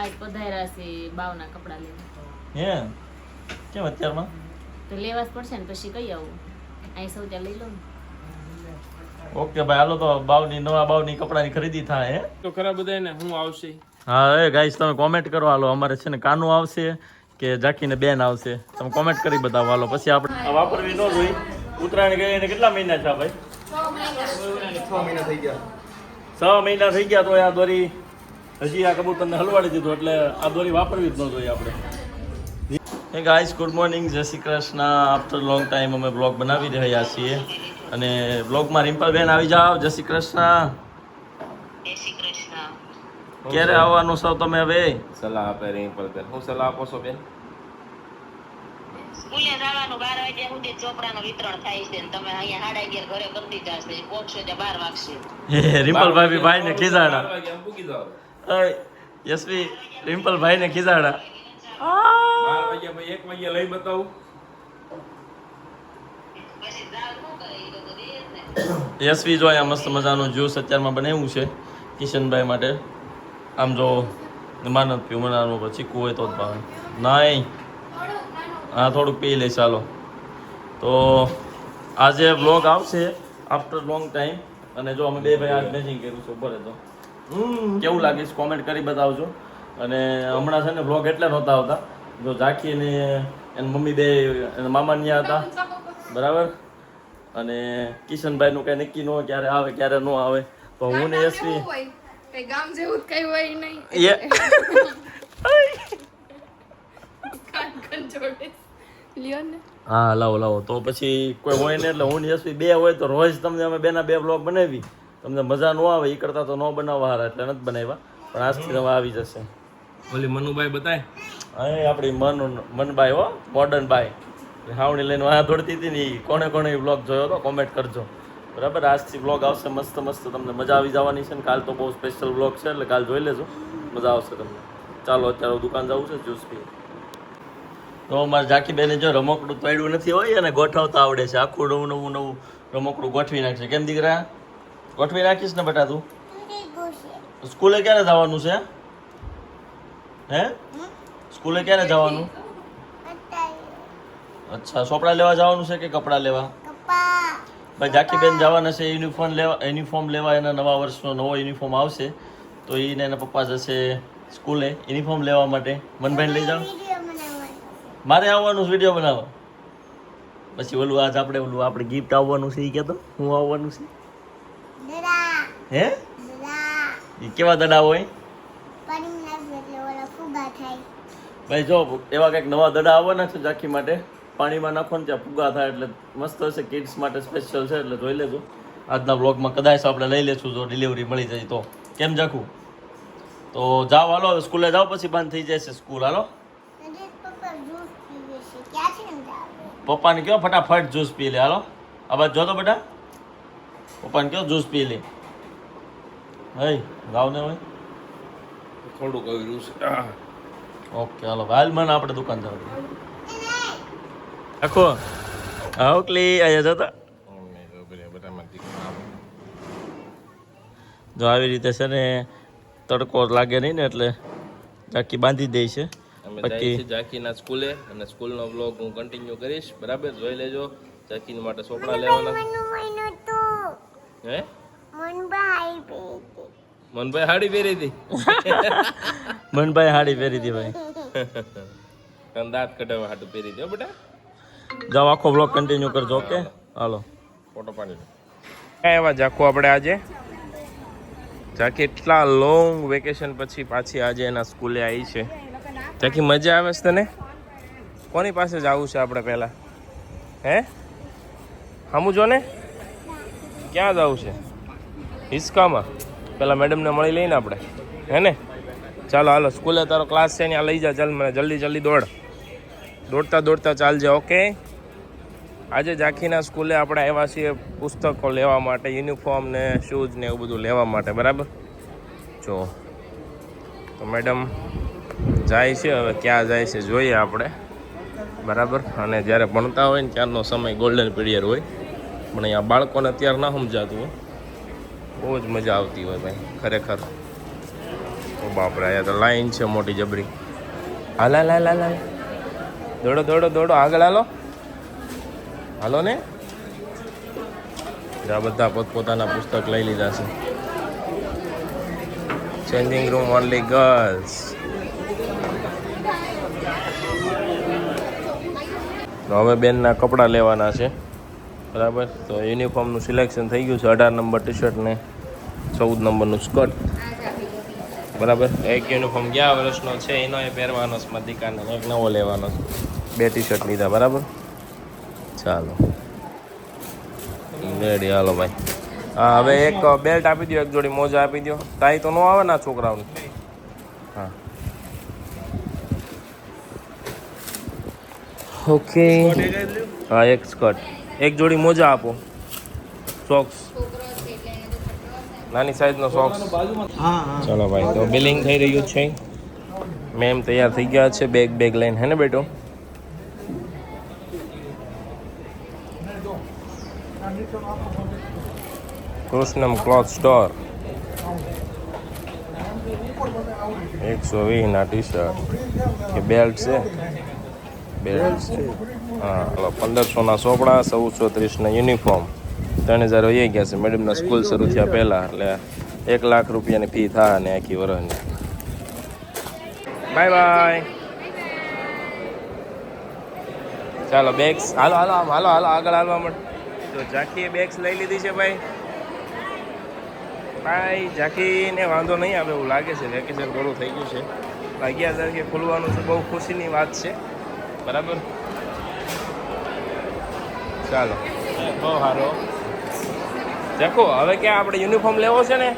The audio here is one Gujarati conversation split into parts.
આજ પધાર્યા છે બાવના કપડા લેવા. હે કેમ અત્યારમાં તો લેવા જ પડશે ને, પછી કઈ આવું અહીં સૌ ત્યાં લઈ લો ને. ઓકે ભાઈ હાલો તો નવા બાવની કપડાની ખરીદી થાય હે તો ખરા બધાય ને હું આવશે. હા એ ગાઈસ તમે કોમેન્ટ કરો હાલો અમારે છે ને કાનું આવશે કે જાકીને બેન આવશે તમે કોમેન્ટ કરી બતાવો હાલો પછી આપણે આ વાપરવી ન જોઈ ઉત્તરાયણ ગઈ એને કેટલા મહિના છે ભાઈ 6 મહિના થઈ ગયા તો આ દોરી હજી આ કબૂતરને હલવાડી દીધું એટલે આ દોરી વાપરવી જ ન જોઈએ આપણે. હે ગાઈસ ગુડ મોર્નિંગ જય Shri Krishna. After long time અમે બ્લોગ બનાવી રહ્યા છીએ અને બ્લોગમાં રિમ્પલબેન આવી જાઓ. જય શ્રી કૃષ્ણ. ક્યારે આવવાનું છો તમે હવે? સલાહ આપે રિમ્પલબેન. હું સલાહ આપો છો બેન? સ્કૂલે જવાનું 12 વાગ્યા સુધી ચોપડાનું વિતરણ થાય છે ને તમે અહીંયા 11:30 ઘરે કરી દીધા છે. પહોંચશો ત્યાં 12 વાગશે. રિમ્પલભાઈ બી ભાઈને ખીજાડા. 12 વાગે પૂકી જાવ. ઓય યશવી રિમ્પલભાઈને ખીજાડા. 12 વાગ્યા ભાઈ 1 વાગ્યા લઈ બતાવું. પછી જાવ શું કરે એ લોકો દે જ ને. યશવી જો અહીંયા મસ્ત મજાનું જ્યુસ અત્યારમાં બનાવ્યું છે કિશનભાઈ માટે. આમ જો માનત પીવું મનાનું પછી હોય તો જ ભાવે નહીં. હા થોડુંક પી લઈશ ચાલો. તો આજે બ્લોગ આવશે આફ્ટર લોંગ ટાઈમ અને જો અમે બે ભાઈ આજ મેચિંગ કર્યું છે બરે તો કેવું લાગે છે કોમેન્ટ કરી બતાવજો. અને હમણાં છે ને બ્લોગ એટલે નહોતા આવતા જો ઝાંખી અને એની મમ્મી બે એના મામા ત્યાં હતા બરાબર. અને કિશનભાઈનું કંઈ નક્કી ન હોય ક્યારે આવે ક્યારે ન આવે તો હું ને યશવી કઈ ગામ જેવું કઈ હોય નહીં. લ્યો ને હા લાવો તો પછી કોઈ હોય ને એટલે હું ને યશવી બે હોય તો રોજ તમને અમે બેના બે બ્લોગ બનાવી તમને મજા ન આવે એ કરતા તો ન બનાવવા હારા એટલે નથી બનાવ્યા પણ આજથી તમે આવી જશે. ઓલી મનુભાઈ બતાય અહીં આપણી મનબાઈ હો મોડર્ન બાઈ હાવણી લઈને વાયા દોડતી હતી ને કોણે એ બ્લોગ જોયો તો કોમેન્ટ કરજો બરાબર. આજથી બ્લોગ આવશે મસ્ત તમને મજા આવી જવાની છે ને કાલ તો બહુ સ્પેશિયલ બ્લોગ છે એટલે કાલ જોઈ લેજો મજા આવશે તમને. ચાલો અત્યારે દુકાન જવું છે જ્યુસ પી. તો મારે ઝાંકી બેને જો રમકડું તોડ્યું નથી હોય અને ગોઠવતા આવડે છે આખું નવું રમકડું ગોઠવી નાખશે. કેમ દીકરા ગોઠવી નાખીશ ને બેટા તું? સ્કૂલે ક્યારે જવાનું છે? હે સ્કૂલે ક્યારે જવાનું? અચ્છા ચોપડા લેવા જવાનું છે કે કપડાં લેવા? ભાઈ ઝાંકીબેન જવાના છે યુનિફોર્મ લેવા. એના નવા વર્ષનો નવો યુનિફોર્મ આવશે તો એને એના પપ્પા જશે સ્કૂલે યુનિફોર્મ લેવા માટે. મનભાઈને લઈ જાઓ. મારે આવવાનું છે વિડીયો બનાવવા. પછી ઓલું આજ આપણે ગિફ્ટ આવવાનું છે એ કહેતો હું આવવાનું છે. હે એ કેવા દડા હોય? ભાઈ જો એવા કંઈક નવા દડા આવવાના છે ઝાંખી માટે. પાણીમાં નાખો ને ત્યાં ફુગા થાય એટલે મસ્ત હશે. કિડ્સ માટે સ્પેશિયલ છે એટલે જોઈ લેજો. આજના બ્લોગમાં કદાચ આપણે લઈ લેશું જો ડિલિવરી મળી જાય તો. કેમ ઝાંખું? તો જાઓ હાલો હવે સ્કૂલે જાઓ પછી બંધ થઈ જશે સ્કૂલ. હાલો પપ્પાને કહો ફટાફટ જ્યુસ પી લે. હાલો આ બાજુ જો તો બેટા પપ્પાને કહો જ્યુસ પી લે. હઈ ગાવ ને હોય થોડુંક આવ્યું છે. ઓકે હાલો હાલ મને આપણે દુકાન જવા આખો ઓકલી અહીંયા જતા જો આવી રીતે છે ને તડકો લાગે નહીં ને એટલે ઝાંકી બાંધી દે છે. અમે જઈએ છીએ ઝાંકીના સ્કૂલે અને સ્કૂલનો બ્લોગ હું કન્ટિન્યુ કરીશ બરાબર. જોઈ લેજો. ઝાંકી માટે ચોપડા લેવાના. હે મનભાઈ હાડી પહેરી હતી. મનભાઈ હાડી પહેરી હતી ભાઈ. દાંત કઢાવવા હાટું પહેરી હતી બેટા. જાઓ આખો બ્લોગ કન્ટિન્યુ કરજો. ઓકે હાલો ફોટો પાડી લો. એવા ઝાંખું આપણે આજે ઝાંખી એટલા લોંગ વેકેશન પછી પાછી આજે એના સ્કૂલે આવી છે. ઝાંખી મજા આવે છે તને? કોની પાસે જવું છે આપણે પહેલાં? હે સામું જો ને ક્યાં જવું છે? હિસકામાં પેલા મેડમને મળી લઈને આપણે હે ને. ચાલો હાલો સ્કૂલે તારો ક્લાસ છે ત્યાં લઈ જા. ચાલ મને જલ્દી દોડતા ચાલજે. ઓકે આજે ઝાંખીના સ્કૂલે આપણે આવ્યા છીએ પુસ્તકો લેવા માટે, યુનિફોર્મ ને શૂઝ ને એવું બધું લેવા માટે બરાબર. જો તો મેડમ જાય છે હવે ક્યાં જાય છે જોઈએ આપણે બરાબર. અને જ્યારે ભણતા હોય ને ત્યારનો સમય ગોલ્ડન પીરિયડ હોય પણ અહીંયા બાળકોને અત્યારે ના સમજાતું હોય. બહુ જ મજા આવતી હોય ભાઈ ખરેખર. તો બાપરે અહીંયા તો લાઈન છે મોટી જબરી. હાલ હાલ હાલ હાલ હાલ. દોડો દોડો દોડો આગળ હાલો હાલો ને. આ બધા પોતપોતાના પુસ્તક લઈ લીધા છે. Changing room only girls. હવે બેનના કપડાં લેવાના છે બરાબર. તો યુનિફોર્મનું સિલેક્શન થઈ ગયું છે. 18 નંબર ટી શર્ટ ને 14 નંબરનું સ્કર્ટ બરાબર. એક યુનિફોર્મ ગયા વર્ષનો છે એનો એ પહેરવાનો છે મધિકાને. એક નવો લેવાનો છે. 2 ટી શર્ટ લીધા બરાબર. ચાલો રેડી હાલો ભાઈ. હા હવે એક બેલ્ટ આપી દો, એક જોડી મોજા આપી દો. તાઈ તો ન આવે ને છોકરાઓને. હા ઓકે. હા એક સ્કર્ટ, એક જોડી મોજા આપો. સોક્સ, નાની સાઈઝનો સોક્સ. ચલો ભાઈ તો બિલિંગ થઈ રહ્યું છે. મેમ તૈયાર થઈ ગયા છે બેગ લઈને. હે ને બેટો? કૃષ્ણમ ક્લોથ સ્ટોર. 120 ના ટી શર્ટ કે બેલ્ટ છે? બેલ્ટ છે. હા હલો. 1500 ના ચોપડા, 1430 ના યુનિફોર્મ, 3000 વહી ગયા છે મેડમના સ્કૂલ શરૂ થયા પહેલાં. એટલે 1 લાખ રૂપિયાની ફી થાય ને આખી વર્ષની. Bye bye. ચાલો બેગ્સ હાલો હાલો આમ હાલો હાલો આગળ હાલવા મળે. તો ઝાંખીએ બેગ્સ લઈ લીધી છે ભાઈ. ભાઈ ઝાંખીને વાંધો નહીં આવે એવું લાગે છે. વેકેશન પૂરું થઈ ગયું છે. 11 તારીખે ખુલવાનું છે. બહુ ખુશીની વાત છે બરાબર. ચાલો બહુ સારો. દેખો હવે ક્યાં આપણે યુનિફોર્મ લેવો છે ને,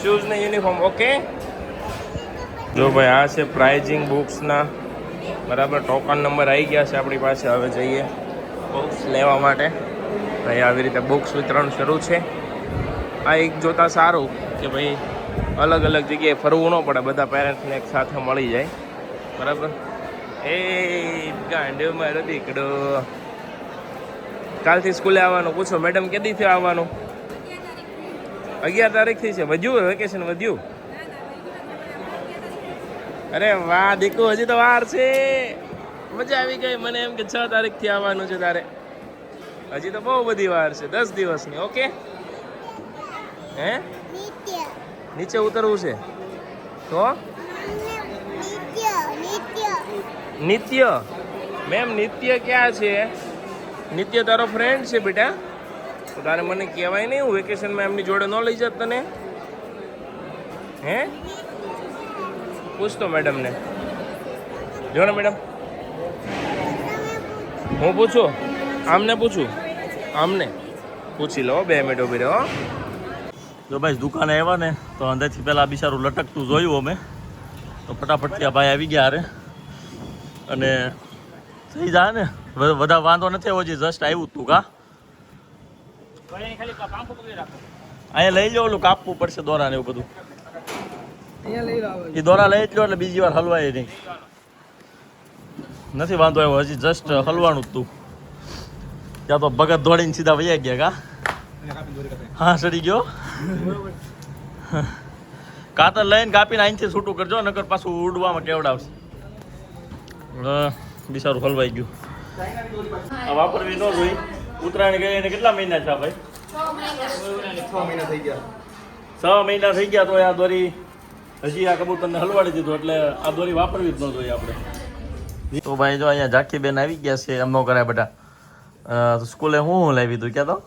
શૂઝ ને યુનિફોર્મ. ઓકે જો ભાઈ આ છે પ્રાઇઝિંગ બુક્સના બરાબર. ટોકન નંબર આવી ગયા છે આપણી પાસે. હવે જઈએ બુક્સ લેવા માટે. ભાઈ આવી રીતે બુક્સ વિતરણ શરૂ છે. આ એક જોતા સારું કે ભાઈ અલગ અલગ જગ્યાએ ફરવું ન પડે, બધા પેરેન્ટ્સને એક સાથે મળી જાય બરાબર. એ ગાંડો મારો દીકડો. કાલથી સ્કૂલે આવવાનું પૂછો મેડમ કેદીથી આવવાનું? 11 તારીખથી છે. વધ્યું વેકેશન વધ્યું? અરે વાહ દીકુ, હજી તો વાર છે. મજા આવી ગઈ મને એમ કે 6 તારીખથી આવવાનું છે તારે. હજી તો બહુ બધી વાર છે, 10 દિવસની. ઓકે હે નીચે ઉતરવું છે તો નિત્ય. મેમ નિત્ય ક્યાં છે? નિત્ય તારો ફ્રેન્ડ છે બેટા. તો તારે મને કહેવાય નહીં હું વેકેશનમાં એમની જોડે ન લઈ જાત તને? હે પૂછતો મેડમને. જો ને મેડમ હું પૂછું આમને, પૂછું આમને પૂછી લો. 2 મિનિટ ઉભી રહો. જો ભાઈ દુકાને આવ્યા ને તો અંદરથી પહેલાં બિચારું લટકતું જોયું અમે. તો ફટાફટ ત્યાં ભાઈ આવી ગયા અરે. અને થઈ જાય ને બધા વાંધો નથી. હજી જસ્ટ આવ્યું તું કા અહીંયા લઈ લો. ઓલું કાપવું પડશે દોરા ને એવું બધું. એ દોરા લઈ જ લો એટલે બીજી વાર હલવાય નહીં. નથી વાંધો આવ્યો. હજી જસ્ટ હલવાનું જ તું. ત્યાં તો ભગત દોડીને સીધા વૈયા ગયા કા. હા સડી ગયો. કાતર લઈને કાપીને અહીંથી છૂટું કરજો, નકર પાછું ઉડવામાં કેવડાવશે. બિચારું હલવાઈ ગયું. આ વાપરવી ન જોઈ. ઉત્તરાયણ ગઈ એને કેટલા મહિના થયા ભાઈ? 6 મહિના થઈ ગયા. 6 મહિના થઈ ગયા તો આ દોરી હજી આ કબૂતરને હલવાડી દીધું. એટલે આ દોરી વાપરવી જ ન જોઈએ આપણે. તો ભાઈ જો અહીંયા ઝાંખી બેન આવી ગયા છે. એમ ન કરાય બેટા. સ્કૂલે હું લાવી તું ક્યાં તો?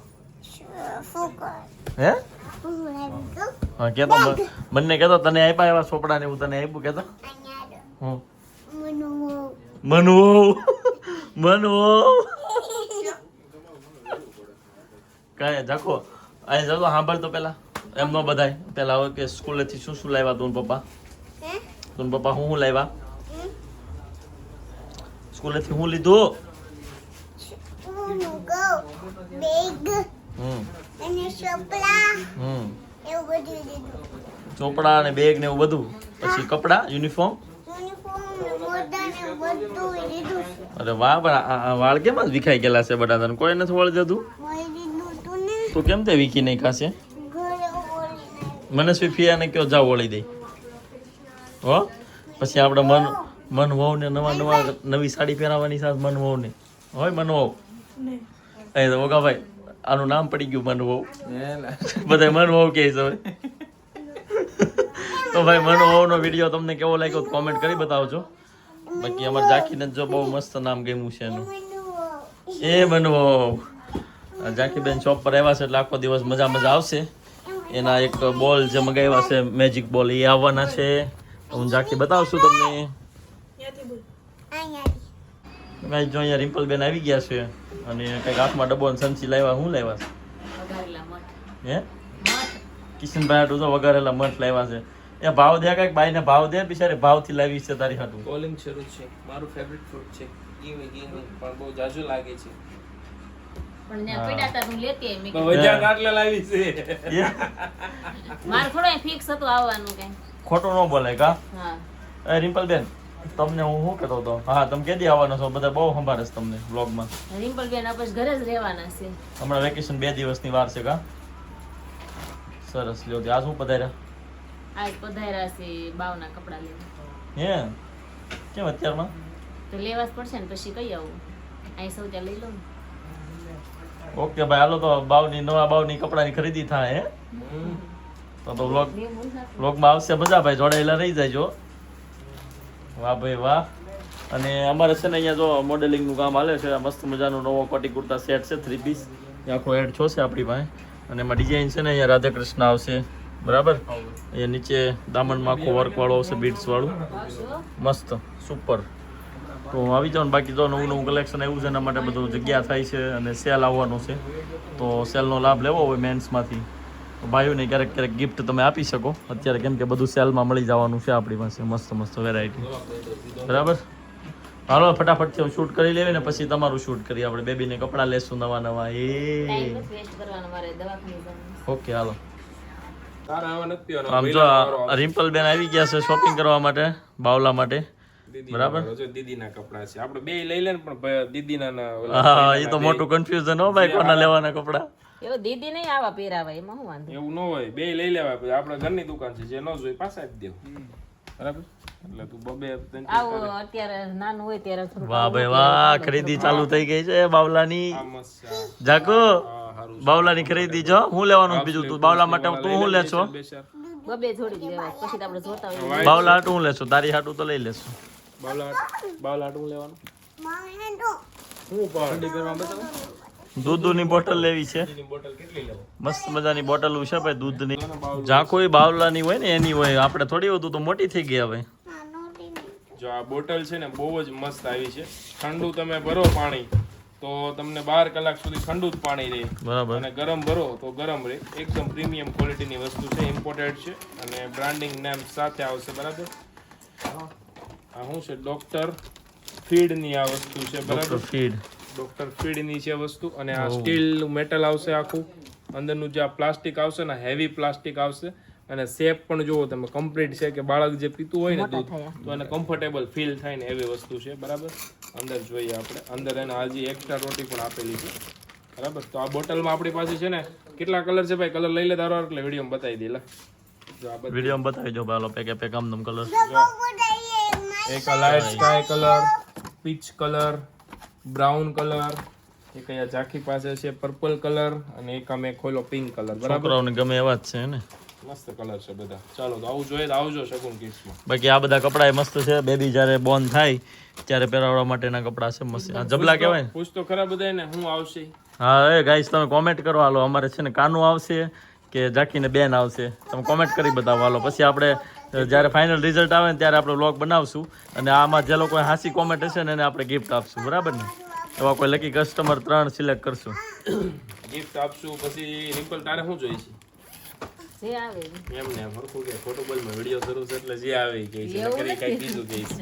હે હા કેતો બંને કેતો તને આપ્યા એવા ચોપડા ને હું તને આપ્યું કેતો? હું મનવો કાંઈ ઝાખો અહીં જતો સાંભળ તો પેલા. એમ ન બધાય પેલા હોય કે સ્કૂલેથી શું શું લાવ્યા તું પપ્પા? તું પપ્પા હું લાવ્યા સ્કૂલેથી? હું લીધું? ચોપડા અને બેગ ને એવું બધું. પછી કપડા, યુનિફોર્મ. અરે વાહ, પણ વાળ કેમ જ વિખાઈ ગયેલા છે બધા તને? કોઈ નથી વળી જતું? તું કેમ તે વીખી નહીં ખાશે? મને ફિયાને કયો જાવ વળી દે. હો પછી આપણે મન વહુને નવી સાડી પહેરાવવાની સાથે મન વહુને હોય મન વહુ એ તો ઓગાભાઈ આનું નામ પડી ગયું મન વહુ બધા મન વહુ કહે છે હવે તો ભાઈ મન વહુનો વિડીયો તમને કેવો લાગ્યો કોમેન્ટ કરી બતાવજો બાકી અમારે ઝાંખીને જો બહુ મસ્ત નામ ગમ્યું છે એનું એ મન વહુ ઝાંખીબેન શોપ પર આવ્યા છે એટલે આખો દિવસ મજા આવશે એના એક બોલ જે મગાવ્યા છે મેજિક બોલ એ આવવાના છે હું ઝાંખી બતાવશું તમને જો અહીંયા રિમ્પલબેન આવી ગયા છે અને કંઈક હાથમાં ડબ્બો અને સંચી લાવ્યા શું લાવ્યા છે વઘારેલા મઠ. હે કિશનભાઈ હાટું તો વઘારેલા મઠ લાવ્યા છે એ ભાવ દે કઈક બાઈને ભાવ દે બિચારી ભાવથી લાવી છે તારી હાટું કોલિંગ શરૂ છે મારું ફેવરિટ ફ્રૂટ છે ઘી પણ બહુ જાજુ લાગે છે પણ ત્યાં પડ્યા હતા હું લેતી આવી. મેં પણ વજાર આટલા લાવી છે મારે થોડો ફિક્સ હતું આવવાનું કઈ. ખોટું ન બોલે કા હા એ રિમ્પલબેન તમને હું શું કહેતો હતો હા તમે કેદી આવવાનો છો બધા બહુ સંભાળે છે તમને વ્લોગમાં રિમ્પલબેન આપણે ઘરે જ રહેવાના છે. હમણાં વેકેશન 2 દિવસની વાર છે કા સરસ લ્યો આજ હું પધાર્યા આજ પધાર્યા છે બાવના કપડા લેવા. હે કેમ અત્યારમાં તો લેવા જ પડશે ને પછી કઈ આવું અહીં સૌ ત્યાં લઈ લઉં. ઓકે ભાઈ હાલો તો નવા બાવની કપડાની ખરીદી થાય હે તો વ્લોગમાં આવશે મજા ભાઈ જોડાયેલા રહી જાય વાહ ભાઈ વાહ અને અમારે છે ને અહીંયા જો મોડેલિંગનું કામ હાલે છે મસ્ત મજાનો નવો કોટી કુર્તા સેટ છે 3 પીસ આખો એડ છો છે આપણી પાસે અને એમાં ડિઝાઇન છે ને અહીંયા રાધા કૃષ્ણ આવશે બરાબર અહીંયા નીચે દામનમાં આખો વર્કવાળો આવશે બીડ્સવાળું મસ્ત સુપર તો આવી જાઓ ને બાકી જો નવું કલેક્શન આવ્યું છે એના માટે બધું જગ્યા થાય છે અને સેલ આવવાનું છે તો સેલનો લાભ લેવો હોય મેન્સમાંથી તો ભાઈઓને ક્યારેક ગિફ્ટ તમે આપી શકો અત્યારે કેમ કે બધું સેલમાં મળી જવાનું છે આપણી પાસે મસ્ત વેરાયટી બરાબર હાલો ફટાફટથી હું શૂટ કરી લેવી ને પછી તમારું શૂટ કરી આપણે બેબીને કપડાં લેશું નવા ટાઈમ નથી વેસ્ટ કરવાનો મારે દવાખાને જવાનું. ઓકે હાલો તારા આવા નથી પીવાનો આમ જો રિમ્પલબેન આવી ગયા છે શોપિંગ કરવા માટે બાવલા માટે બરાબર દીદીના કપડા છે આપણે બે લઈ લે ને પણ દીદીના હા એ તો મોટું કન્ફ્યુઝન હો ભાઈ કોના લેવાના કપડાં એવો દીદી નહીં આવા પહેરાવા એમાં શું વાંધો. એવું ન હોય બે લઈ લેવા પછી આપણે ઘરની દુકાન છે જે ન જોઈ પાછા જ દેવું બરાબર એટલે તું બબે આવો અત્યારે નાનું હોય ત્યારે થોડું વાહ ભાઈ વાહ ખરીદી ચાલુ થઈ ગઈ છે બાવલાની જાકો બાવલાની ખરીદી જો હું લેવાનું બીજું તું બાવલા માટે તું હું લેશો બબે થોડી લેવા પછી તો આપણે જોતા હોય. બાવલા હાટું હું લેશો તારી હાટું તો લઈ લેશું બાવલા હાટું લેવાનું હું પાર્ટી કરવા બતાવો દૂધની બોટલ લેવી છે બોટલ કેટલી લેવો મસ્ત મજાની બોટલ છે ભાઈ દૂધની ઝાંખો બાવલાની હોય ને એની હોય આપણે થોડી વધુ તો મોટી થઈ ગઈ હવે જો આ બોટલ છે ને બહુ જ મસ્ત આવી છે ઠંડુ તમે ભરો પાણી તો તમને 12 કલાક સુધી ઠંડુ જ પાણી રહે બરાબર અને ગરમ ભરો તો ગરમ રહે એકદમ પ્રીમિયમ ક્વોલિટીની વસ્તુ છે ઇમ્પોર્ટેડ છે અને બ્રાન્ડિંગ નેમ સાથે આવશે બરાબર આ શું છે ડોક્ટર ફીડની આ વસ્તુ છે બરાબર ફીડ ડોક્ટર ફીડની છે વસ્તુ અને આ સ્ટીલ મેટલ આવશે આખું અંદરનું જે આ પ્લાસ્ટિક આવશે ને હેવી પ્લાસ્ટિક આવશે અને શેપ પણ જુઓ તમે કમ્પ્લીટ છે કે બાળક જે પીતું હોય ને દૂધ તો એને કમ્ફર્ટેબલ ફીલ થાય ને એવી વસ્તુ છે બરાબર અંદર જોઈએ આપણે અંદર એને હજી એક્સ્ટ્રા રોટી પણ આપેલી છે બરાબર તો આ બોટલમાં આપણી પાસે છે ને કેટલા કલર છે ભાઈ કલર લઈ લે તારો એટલે વિડીયોમાં બતાવી દે લે જો આ બધું વિડીયોમાં બતાવી દો બાલો પેક આમ કલર એક આ light sky colour peach colour brown colour એક અહીંયા ઝાંખી પાસે છે પર્પલ કલર અને એક અમે ખોલો પિંક કલર બરાબર છોકરાઓને ગમે એવા જ છે ને મસ્ત કલર છે બધા ચાલો તો આવું જોઈએ તો આવજો શકુન કિડ્સમાં બાકી આ બધા કપડા મસ્ત છે બેબી જ્યારે બોર્ન થાય ત્યારે પહેરાવવા માટેના કપડા છે મસ્ત આ જબલા કહેવાય ને પૂછ તો ખરા બધા ને હું આવશે હા એ ગાઈસ તમે કોમેન્ટ કરો હાલો અમારે છે ને કાનું આવશે કે ઝાંખીને બેન આવશે તમે કોમેન્ટ કરી બતાવો હાલો પછી આપણે જ્યારે ફાઇનલ રિઝલ્ટ આવે ને ત્યારે આપણે વ્લોગ બનાવશું અને આમાં જે લોકો હાસી કોમેન્ટ હશે ને એને આપણે ગિફ્ટ આપશું બરાબર ને એવા કોઈ લકી કસ્ટમર 3 સિલેક્ટ કરશું ગિફ્ટ આપશું પછી રિમ્પલ તારે શું જોઈએ છે જે આવે એમને હરખું કે ફોટો બોલમાં વિડીયો શરૂ છે એટલે જે આવે કે છે કરી કઈ બીજું કે છે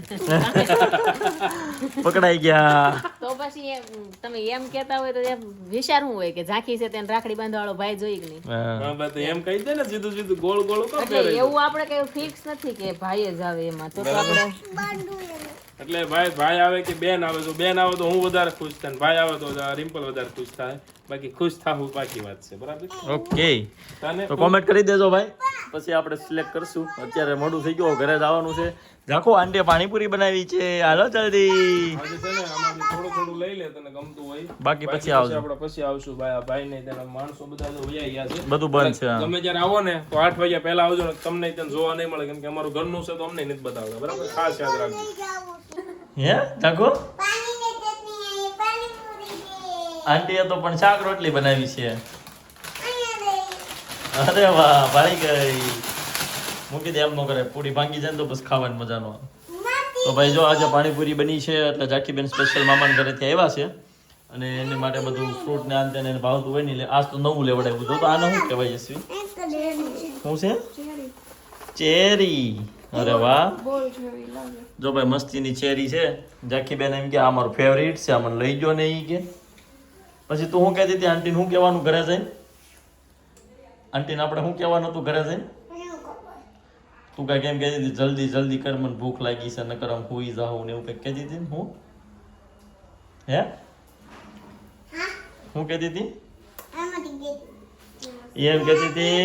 પકડાઈ ગયા તો પછી તમે એમ કહેતા હોય તો એમ વિચાર શું હોય કે ઝાંખી છે તેને રાખડી બાંધવાળો ભાઈ જોઈ કે નહીં. હા. બસ એમ કહી દે ને સીધું સીધું ગોળ ગોળ કામ એટલે કરે એવું આપણે કઈ ફિક્સ નથી કે ભાઈ જ આવે એમાં તો આપણે એટલે ભાઈ આવે કે બેન આવે તો હું વધારે ખુશ થાય ને ભાઈ આવે તો રિમ્પલ વધારે ખુશ થાય. બાકી ખુશ થાવું બાકી વાત છે, બરાબર? ઓકે, તને તો કોમેન્ટ કરી દેજો ભાઈ, પછી આપણે સિલેક્ટ કરશું. અત્યારે મોડું થઈ ગયું, ઘરે જવાનું છે. જાખો આંટીએ પાણીપુરી બનાવી છે, હાલો જલ્દી. આજે છે ને આમાંથી થોડું લઈ લે તને ગમતું હોય. બાકી પછી આવજો. આપણે પછી આવશું. ભાઈ ને તેના માણસો બધા તો વયા ગયા છે. બધું બંધ છે. હા. તમે જ્યારે આવો ને તો 8 વાગ્યા પહેલા આવજો ને, તમને ત્યાં જોવા નહીં મળે, કેમ કે અમારું ઘરનું છે તો અમને નથી બતાવતા, બરાબર? ખાસ યાદ રાખજો. હે જાખો આંટીએ તો પણ શાક રોટલી બનાવી છે. અરે વાહ, ભાઈ ગઈ. મૂકી દે, એમ ન કરે. પૂરી ભાંગી જાય ને તો બસ ખાવાની મજા ન આવે. તો ભાઈ જો આજે પાણીપુરી બની છે એટલે જાકીબેન સ્પેશિયલ મામાના ઘરેથી આવ્યા છે અને એની માટે બધું ફ્રૂટ ને આન તેને ભાવતું હોય ને આજ તો નવું લેવડાવ્યું. તો આને શું કહેવાય છે? શું છે? ચેરી. અરે વાહ, બોલ જેવી લાગે. જો ભાઈ મસ્તીની ચેરી છે. જાકીબેન એમ કે આ મારું ફેવરિટ છે, આ મને લઈ ગયો ને ઈ કે. પછી તું શું કહેતી હતી આંટીને? શું કહેવાનું ઘરે જઈને? આંટીને આપણે શું કહેવાનું હતું ઘરે જઈને? તું કઈ કેમ કહેતી હતી જલ્દી જલ્દી કર, મને ભૂખ લાગી છે, નકર આમ હુઈ જાઉં ને એવું કઈ કહેતી હતી ને? હું હે શું કહેતી હતી? એમ કહેતી હતી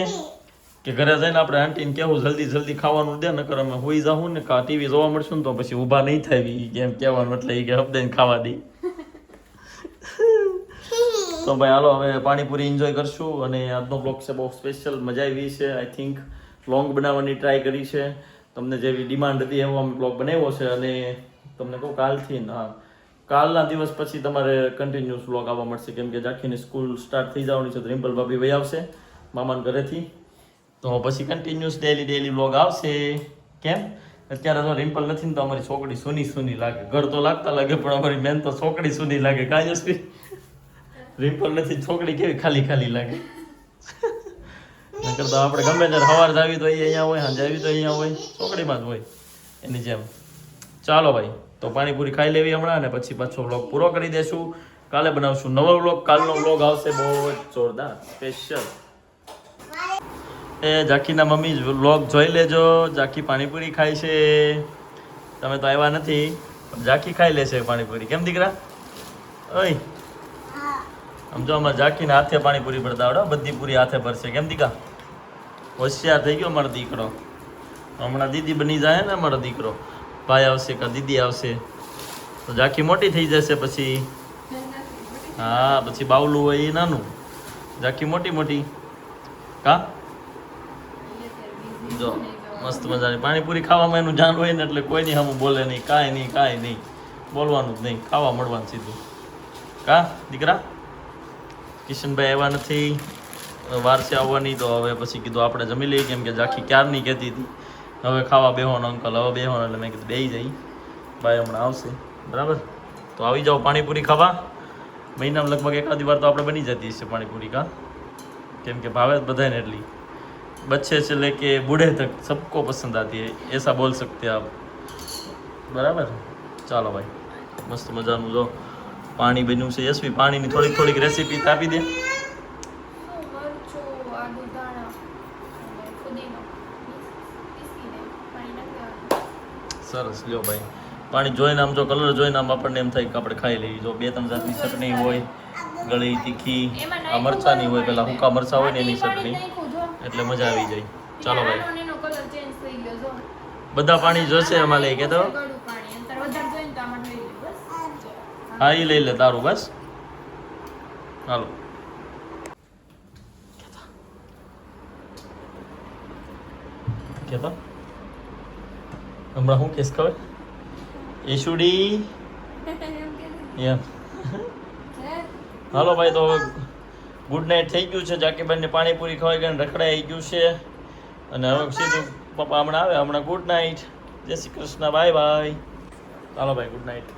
કે ઘરે જઈને આપણે આંટીને કહેવું જલ્દી જલ્દી ખાવાનું દે, નકર અમે હુઈ જાઉં ને કા ટીવી જોવા મળશું ને તો પછી ઊભા નહીં થાય એમ કહેવાનું. એટલે એ કે હપ્તે ખાવા દે. તો ભાઈ હાલો હવે પાણીપુરી એન્જોય કરશું. અને આજનો બ્લોગ છે બહુ સ્પેશિયલ, મજા આવી છે. આઈ થિંક લોંગ બનાવવાની ટ્રાય કરી છે. તમને જેવી ડિમાન્ડ હતી એવો અમે બ્લોગ બનાવ્યો છે. અને તમને કહું કાલના દિવસ પછી તમારે કન્ટિન્યુઅસ બ્લોગ આવવા મળશે, કેમ કે જાખીની સ્કૂલ સ્ટાર્ટ થઈ જવાની છે. તો રિમ્પલ ભાભી વહી આવશે મામાના ઘરેથી, તો પછી કન્ટિન્યુઅસ ડેલી બ્લોગ આવશે. કેમ અત્યારે તો રિમ્પલ નથી ને તો અમારી છોકરી સૂની લાગે. ઘર તો લાગતા લાગે પણ અમારી મેન તો છોકરી સૂની લાગે. કાંઈ જસ્વી રિમ્પલ નથી, છોકરી કેવી ખાલી લાગે. નકર તો આપણે ગમે ત્યારે સવાર જાવી તો અહીંયા હોય, સાંજે આવી તો અહીંયા હોય, છોકરીમાં જ હોય એની જેમ. ચાલો ભાઈ, તો પાણીપુરી ખાઈ લેવી હમણાં અને પછી પાછો વ્લોગ પૂરો કરી દેશું. કાલે બનાવશું નવો વ્લોગ. કાલનો વ્લોગ આવશે બહુ જ જોરદાર સ્પેશિયલ. એ જાકીના મમ્મી વ્લોગ જોઈ લેજો. જાકી પાણીપુરી ખાય છે. તમે તો આવ્યા નથી, જાકી ખાઈ લેશે પાણીપુરી. કેમ દીકરા? ઓય સમજો અમારે જાકીને હાથે પાણીપુરી ભરતા આવડે, બધી પૂરી હાથે ભરશે. કેમ દીકા? હોશિયાર થઈ ગયો મારો દીકરો. હમણાં દીદી બની જાય ને અમારો દીકરો. ભાઈ આવશે કે દીદી આવશે તો જાકી મોટી થઈ જશે. પછી હા, પછી બાવલું હોય એ નાનું, જાકી મોટી. કા જો મસ્ત મજાની પાણીપુરી ખાવામાં એનું જાન હોય ને એટલે કોઈ નહીં હમું બોલે નહીં, કાંઈ નહીં બોલવાનું જ નહીં, ખાવા મળવાનું સીધું. કા દીકરા? કિશનભાઈ આવ્યા નથી, વાર છે આવવાની, તો હવે પછી કીધું આપણે જમી લઈએ, કેમ કે જાખી ક્યારની કહેતી હતી હવે ખાવા બેહોનો અંકલ, હવે બેહોનો. એટલે મેં કીધું બેસી જઈ, ભાઈ હમણાં આવશે, બરાબર? તો આવી જાઓ પાણીપુરી ખાવા. મહિનામાં લગભગ એકાદી વાર તો આપણે બની જતી હશે પાણીપુરી. કા કેમ કે ભાવે બધાને એટલી, बच्चे से लेके बूढ़े तक सबको पसंद आती है, ऐसा बोल सकते हैं आप, बराबर? ચાલો ભાઈ, મસ્ત મજાનું જો પાણી બન્યું છે. યશવી પાણીની થોડીક રેસીપી આપી દે. મરચું, આદુ, ધાણા અને ફુદીનો પીસીને પાણી નાખી દેવાનું. સરસ, લ્યો ભાઈ. પાણી જોઈને આમ જો કલર જોઈને આમ આપણને એમ થાય કે આપણે ખાઈ લઈએ. જો 2-3 જાતની ચટણી હોય, ગળી તીખી, આ મરચાની હોય, પેલા હુકા મરચા હોય ને એની ચટણી, એટલે મજા આવી જાય. ચાલો ભાઈ, એનો કલર ચેન્જ થઈ ગયો જો. બધા પાણી જોશે આમાં લઈ કે તો? ગળું પાણી અંતર વધારે જોઈને તો આમાં લઈ લે બસ. હા, એ લઈ લે તારું બસ. હાલો કેતો હમણાં હું કેસ ખબર ઈશુડી એમ. હાલો ભાઈ, તો ગુડ નાઇટ થઈ ગયું છે. જાકીબેનને પાણીપુરી ખવાઈ ગઈ, રખડાઈ ગયું છે. અને હવે સીધું પપ્પા હમણાં આવે. હમણાં ગુડ નાઇટ, જય શ્રી કૃષ્ણ, બાય. ચાલો ભાઈ, ગુડ નાઇટ.